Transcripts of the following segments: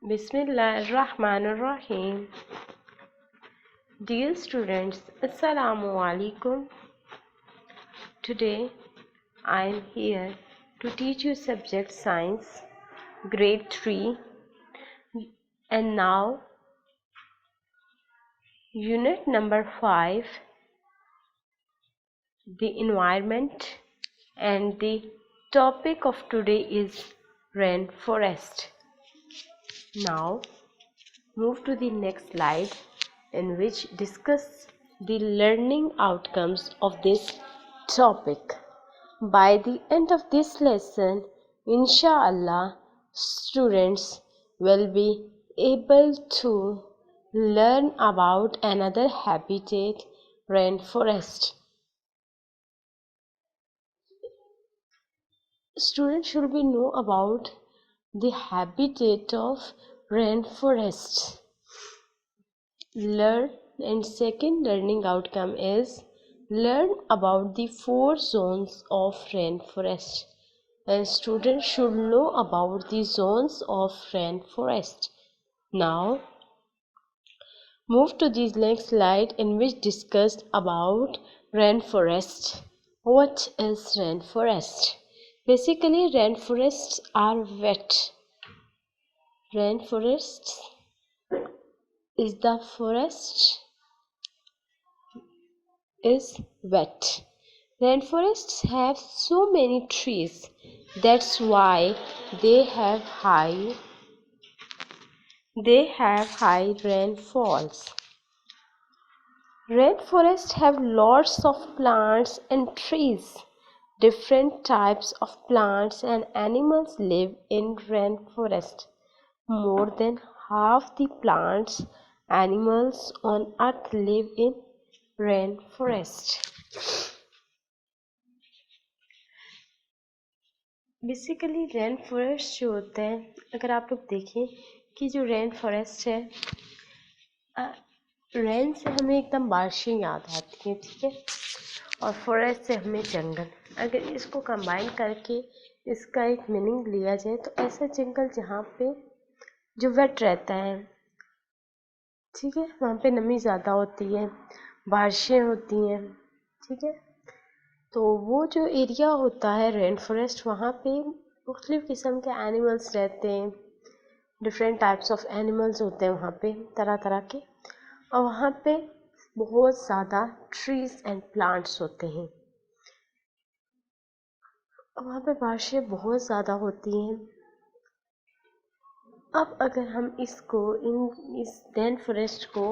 Bismillahirrahmanirrahim. Dear students, Assalamu alaikum. Today I am here to teach you subject science, grade 3, and now unit number 5, the environment, and the topic of today is rainforest. Now move to the next slide in which discuss the learning outcomes of this topic. By the end of this lesson, inshallah, students will be able to learn about another habitat, rainforest. Students should be know about the habitat of rainforest. Learn, and second learning outcome is learn about the 4 zones of rainforest, and students should know about the zones of rainforest. Now move to the next slide in which discussed about rainforest. What is rainforest? Basically, rainforests are wet. Rainforests is the forest is wet. Rainforests have so many trees. That's why they have high rainfalls. Rainforests have lots of plants and trees. Different types of plants and animals live in rainforest. More than half the plants animals on earth live in rainforest. Basically rain forest जो होता है, अगर आप लोग देखें कि जो rain forest है, रेन से हमें एकदम बारिशें याद आती हैं, ठीक है, और फॉरेस्ट से हमें जंगल. अगर इसको कंबाइन करके इसका एक मीनिंग लिया जाए तो ऐसा जंगल जहाँ पे जो वेट रहता है, ठीक है, वहाँ पे नमी ज़्यादा होती है, बारिशें होती हैं, ठीक है, तो वो जो एरिया होता है रेन फॉरेस्ट, वहाँ पे मुख्तलिफ़ किस्म के एनिमल्स रहते हैं. डिफरेंट टाइप्स ऑफ एनिमल्स होते हैं वहाँ पे, तरह तरह के, और वहाँ पे बहुत ज़्यादा ट्रीज एंड प्लांट्स होते हैं. वहाँ पे बारिशें बहुत ज़्यादा होती हैं. अब अगर हम इसको इस रेन फॉरेस्ट को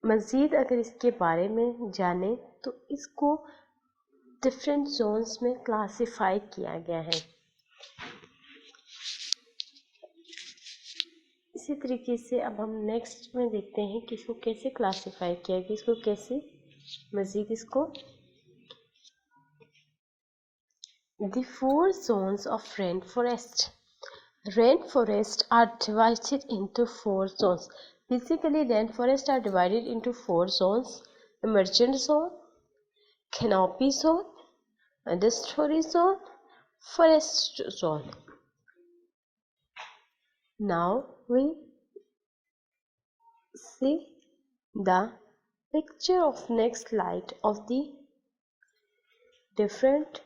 मज़ीद अगर इसके बारे में जाने तो इसको डिफरेंट जोन्स में क्लासिफाई किया गया है. इसी तरीके से अब हम नेक्स्ट में देखते हैं कि इसको कैसे क्लासिफाई किया गया, इसको कैसे मज़ीद इसको. The 4 zones of rainforest. Rainforests are divided into 4 zones. Basically, rainforests are divided into 4 zones: emergent zone, canopy zone, understory zone, forest zone. Now we see the picture of next slide of the different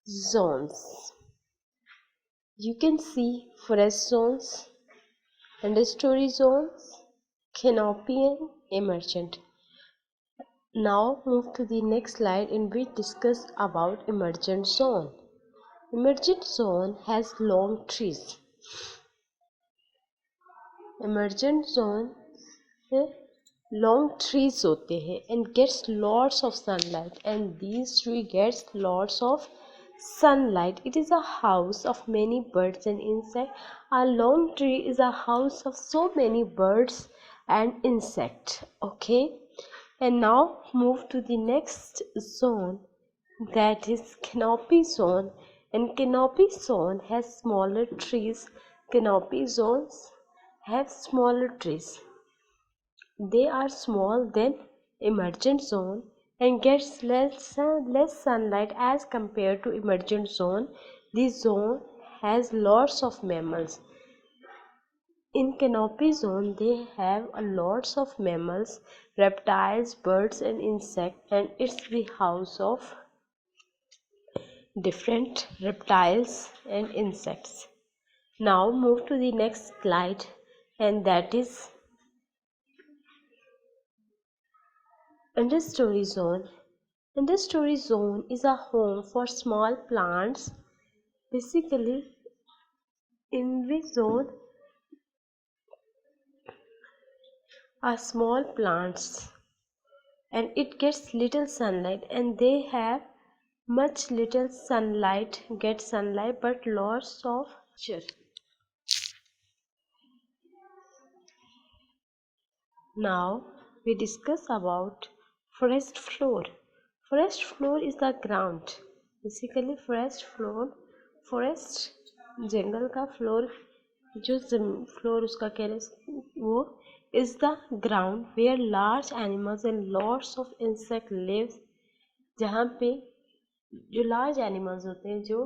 zones. You can see forest zones, understory zones, canopy, and emergent. Now move to the next slide in which discuss about emergent zone. Emergent zone has long trees. Emergent zone में long trees होते हैं and gets lots of sunlight, and these tree gets lots of sunlight. It is a house of many birds and insects. A long tree is a house of so many birds and insects. Okay, and now move to the next zone, that is canopy zone. And canopy zone has smaller trees. Canopy zones have smaller trees. They are small than emergent zone and gets less sunlight as compared to emergent zone. This zone has lots of mammals. In canopy zone they have a lots of mammals, reptiles, birds and insects, and it's the house of different reptiles and insects. Now move to the next slide, and that is understory zone. Understory zone is a home for small plants. Basically, in this zone are small plants and it gets little sunlight, and they have much little sunlight, get sunlight, but lots of nature. Now we discuss about forest floor. Forest floor is the ground. Basically forest जंगल का floor, जो floor उसका कह रहे वो is the ground where large animals and lots of insect lives. जहाँ पे जो large animals होते हैं जो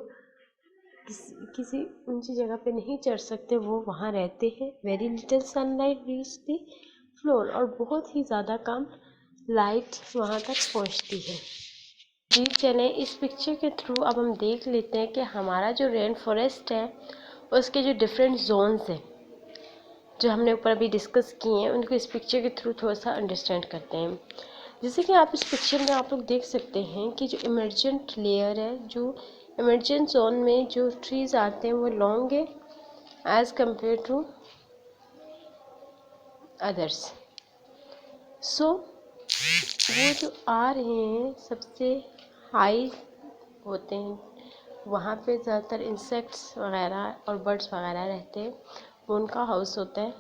किसी ऊंची जगह पे नहीं चढ़ सकते वो वहाँ रहते हैं. Very little sunlight reach the floor, और बहुत ही ज़्यादा कम लाइट वहाँ तक पहुँचती है. जी चलें, इस पिक्चर के थ्रू अब हम देख लेते हैं कि हमारा जो रेन फॉरेस्ट है उसके जो डिफरेंट जोन्स हैं जो हमने ऊपर अभी डिस्कस किए हैं उनको इस पिक्चर के थ्रू थोड़ा सा अंडरस्टैंड करते हैं. जैसे कि आप इस पिक्चर में आप लोग देख सकते हैं कि जो इमर्जेंट लेयर है, जो इमर्जेंट जोन में जो ट्रीज आते हैं वो लॉन्ग है एज कंपेयर टू अदर्स. सो वो जो आ रहे हैं सबसे हाई होते हैं, वहाँ पे ज़्यादातर इंसेक्ट्स वगैरह और बर्ड्स वगैरह रहते हैं, वो उनका हाउस होता है.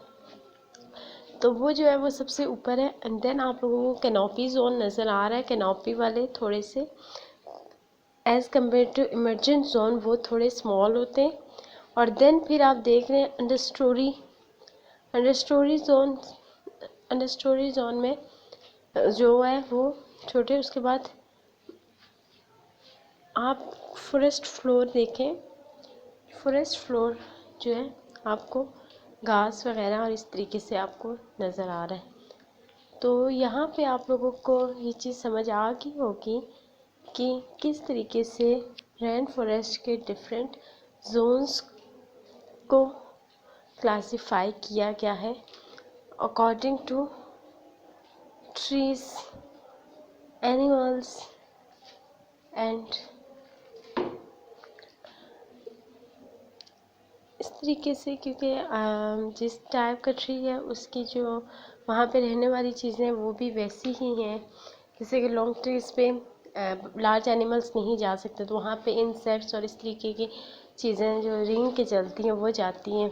तो वो जो है वो सबसे ऊपर है. एंड देन आप लोगों को कैनोपी जोन नज़र आ रहा है. कैनोपी वाले थोड़े से as compare to emergent zone वो थोड़े स्मॉल होते हैं. और देन फिर आप देख रहे हैं अंडरस्टोरी जोन में जो है वो छोटे. उसके बाद आप फॉरेस्ट फ्लोर देखें. फॉरेस्ट फ्लोर जो है आपको घास वगैरह और इस तरीके से आपको नज़र आ रहा है. तो यहाँ पे आप लोगों को ये चीज़ समझ आ गई होगी कि किस तरीके से रेन फॉरेस्ट के डिफरेंट जोन्स को क्लासिफाई किया गया है according to trees, animals and इस तरीके से. क्योंकि जिस टाइप का ट्री है उसकी जो वहाँ पे रहने वाली चीज़ें वो भी वैसी ही हैं. जैसे कि लॉन्ग ट्रीज पे लार्ज एनिमल्स नहीं जा सकते, तो वहाँ पे इंसेक्ट्स और इस तरीके की चीज़ें जो रिंग के चलती हैं वो जाती हैं.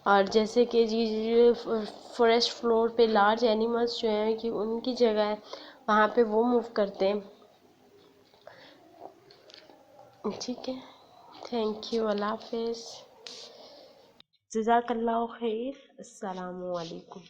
और जैसे कि जी फॉरेस्ट फ्लोर पे लार्ज एनिमल्स जो हैं कि उनकी जगह है वहाँ पे वो मूव करते हैं. ठीक है, थैंक यू, अल्लाह हाफिज़, जज़ाकल्लाहु खैर, अस्सलामु अलैकुम.